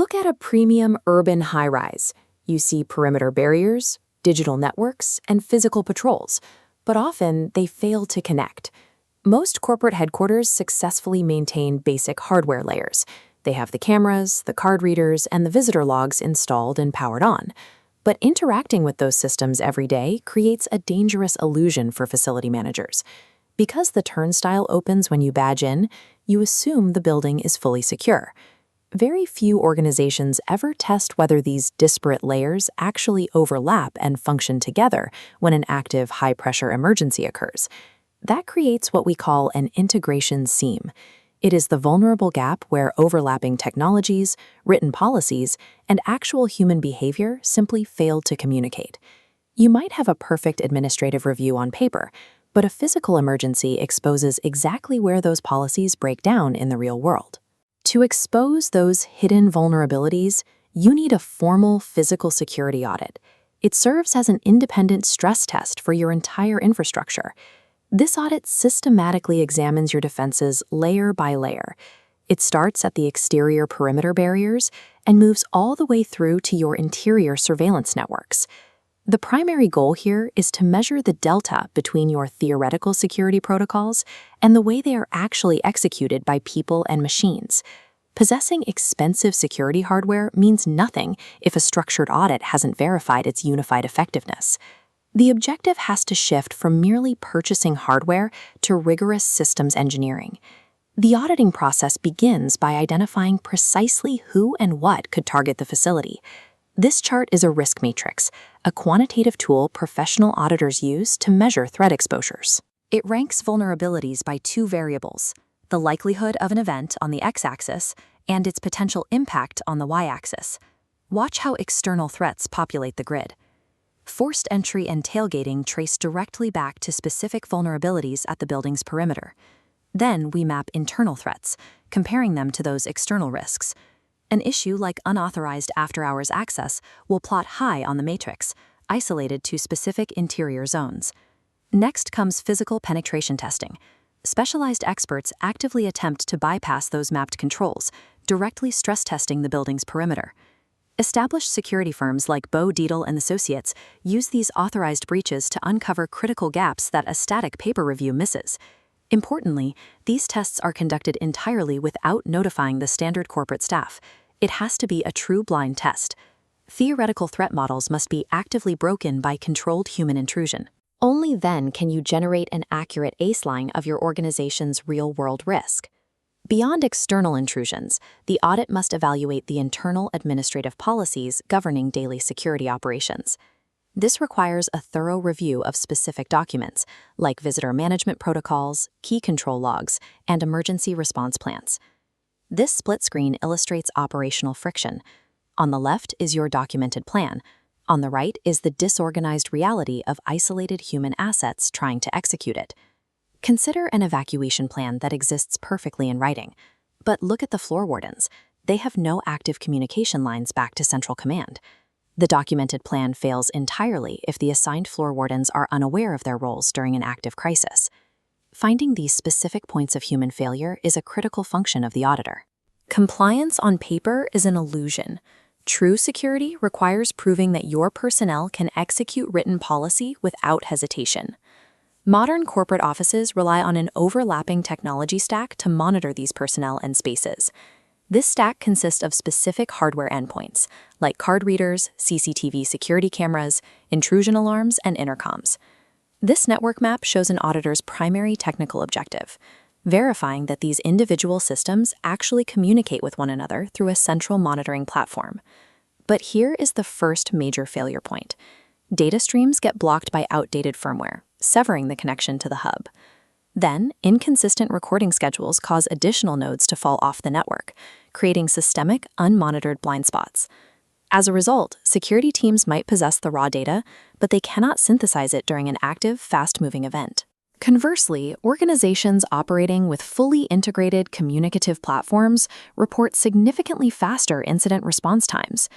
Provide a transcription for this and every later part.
Look at a premium urban high-rise. You see perimeter barriers, digital networks, and physical patrols, but often they fail to connect. Most corporate headquarters successfully maintain basic hardware layers. They have the cameras, the card readers, and the visitor logs installed and powered on. But interacting with those systems every day creates a dangerous illusion for facility managers. Because the turnstile opens when you badge in, you assume the building is fully secure. Very few organizations ever test whether these disparate layers actually overlap and function together when an active high-pressure emergency occurs. That creates what we call an integration seam. It is the vulnerable gap where overlapping technologies, written policies, and actual human behavior simply fail to communicate. You might have a perfect administrative review on paper, but a physical emergency exposes exactly where those policies break down in the real world. To expose those hidden vulnerabilities, you need a formal physical security audit. It serves as an independent stress test for your entire infrastructure. This audit systematically examines your defenses layer by layer. It starts at the exterior perimeter barriers and moves all the way through to your interior surveillance networks. The primary goal here is to measure the delta between your theoretical security protocols and the way they are actually executed by people and machines. Possessing expensive security hardware means nothing if a structured audit hasn't verified its unified effectiveness. The objective has to shift from merely purchasing hardware to rigorous systems engineering. The auditing process begins by identifying precisely who and what could target the facility. This chart is a risk matrix, a quantitative tool professional auditors use to measure threat exposures. It ranks vulnerabilities by two variables: the likelihood of an event on the x-axis and its potential impact on the y-axis. Watch how external threats populate the grid. Forced entry and tailgating trace directly back to specific vulnerabilities at the building's perimeter. Then we map internal threats, comparing them to those external risks. An issue like unauthorized after-hours access will plot high on the matrix, isolated to specific interior zones. Next comes physical penetration testing. Specialized experts actively attempt to bypass those mapped controls, directly stress testing the building's perimeter. Established security firms like Bo Dietl and Associates use these authorized breaches to uncover critical gaps that a static paper review misses. Importantly, these tests are conducted entirely without notifying the standard corporate staff. It has to be a true blind test. Theoretical threat models must be actively broken by controlled human intrusion. Only then can you generate an accurate baseline of your organization's real-world risk. Beyond external intrusions, the audit must evaluate the internal administrative policies governing daily security operations. This requires a thorough review of specific documents, like visitor management protocols, key control logs, and emergency response plans. This split screen illustrates operational friction. On the left is your documented plan. On the right is the disorganized reality of isolated human assets trying to execute it. Consider an evacuation plan that exists perfectly in writing. But look at the floor wardens. They have no active communication lines back to central command. The documented plan fails entirely if the assigned floor wardens are unaware of their roles during an active crisis. Finding these specific points of human failure is a critical function of the auditor. Compliance on paper is an illusion. True security requires proving that your personnel can execute written policy without hesitation. Modern corporate offices rely on an overlapping technology stack to monitor these personnel and spaces. This stack consists of specific hardware endpoints, like card readers, CCTV security cameras, intrusion alarms, and intercoms. This network map shows an auditor's primary technical objective, verifying that these individual systems actually communicate with one another through a central monitoring platform. But here is the first major failure point. Data streams get blocked by outdated firmware, severing the connection to the hub. Then, inconsistent recording schedules cause additional nodes to fall off the network, creating systemic, unmonitored blind spots. As a result, security teams might possess the raw data, but they cannot synthesize it during an active, fast-moving event. Conversely, organizations operating with fully integrated communicative platforms report significantly faster incident response times.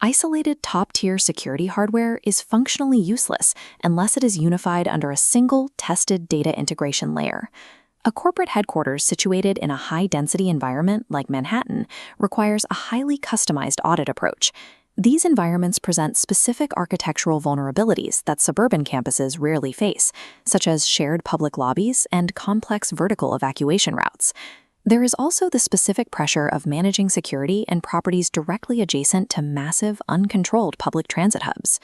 Isolated top-tier security hardware is functionally useless unless it is unified under a single, tested data integration layer. A corporate headquarters situated in a high-density environment like Manhattan requires a highly customized audit approach. These environments present specific architectural vulnerabilities that suburban campuses rarely face, such as shared public lobbies and complex vertical evacuation routes. There is also the specific pressure of managing security in properties directly adjacent to massive, uncontrolled public transit hubs.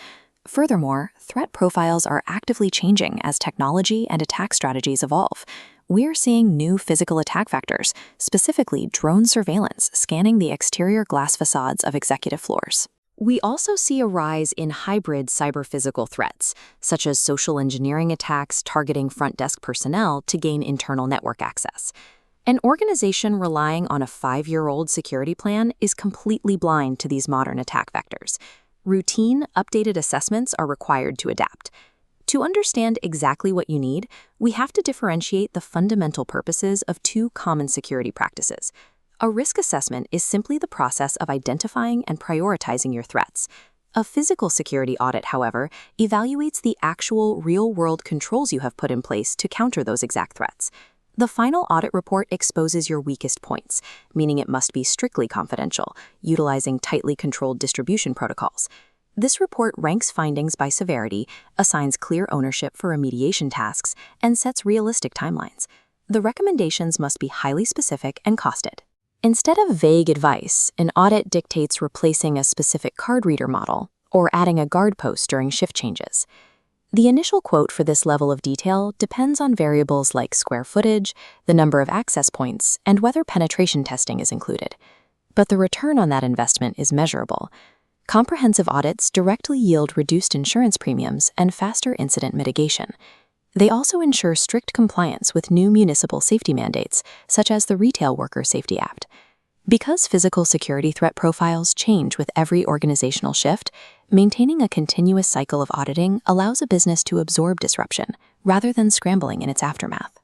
Furthermore, threat profiles are actively changing as technology and attack strategies evolve. We're seeing new physical attack vectors, specifically drone surveillance scanning the exterior glass facades of executive floors. We also see a rise in hybrid cyber-physical threats, such as social engineering attacks targeting front desk personnel to gain internal network access. An organization relying on a 5-year-old security plan is completely blind to these modern attack vectors. Routine, updated assessments are required to adapt. To understand exactly what you need, we have to differentiate the fundamental purposes of two common security practices. A risk assessment is simply the process of identifying and prioritizing your threats. A physical security audit, however, evaluates the actual real-world controls you have put in place to counter those exact threats. The final audit report exposes your weakest points, meaning it must be strictly confidential, utilizing tightly controlled distribution protocols. This report ranks findings by severity, assigns clear ownership for remediation tasks, and sets realistic timelines. The recommendations must be highly specific and costed. Instead of vague advice, an audit dictates replacing a specific card reader model or adding a guard post during shift changes. The initial quote for this level of detail depends on variables like square footage, the number of access points, and whether penetration testing is included. But the return on that investment is measurable. Comprehensive audits directly yield reduced insurance premiums and faster incident mitigation. They also ensure strict compliance with new municipal safety mandates, such as the Retail Worker Safety Act. Because physical security threat profiles change with every organizational shift, maintaining a continuous cycle of auditing allows a business to absorb disruption rather than scrambling in its aftermath.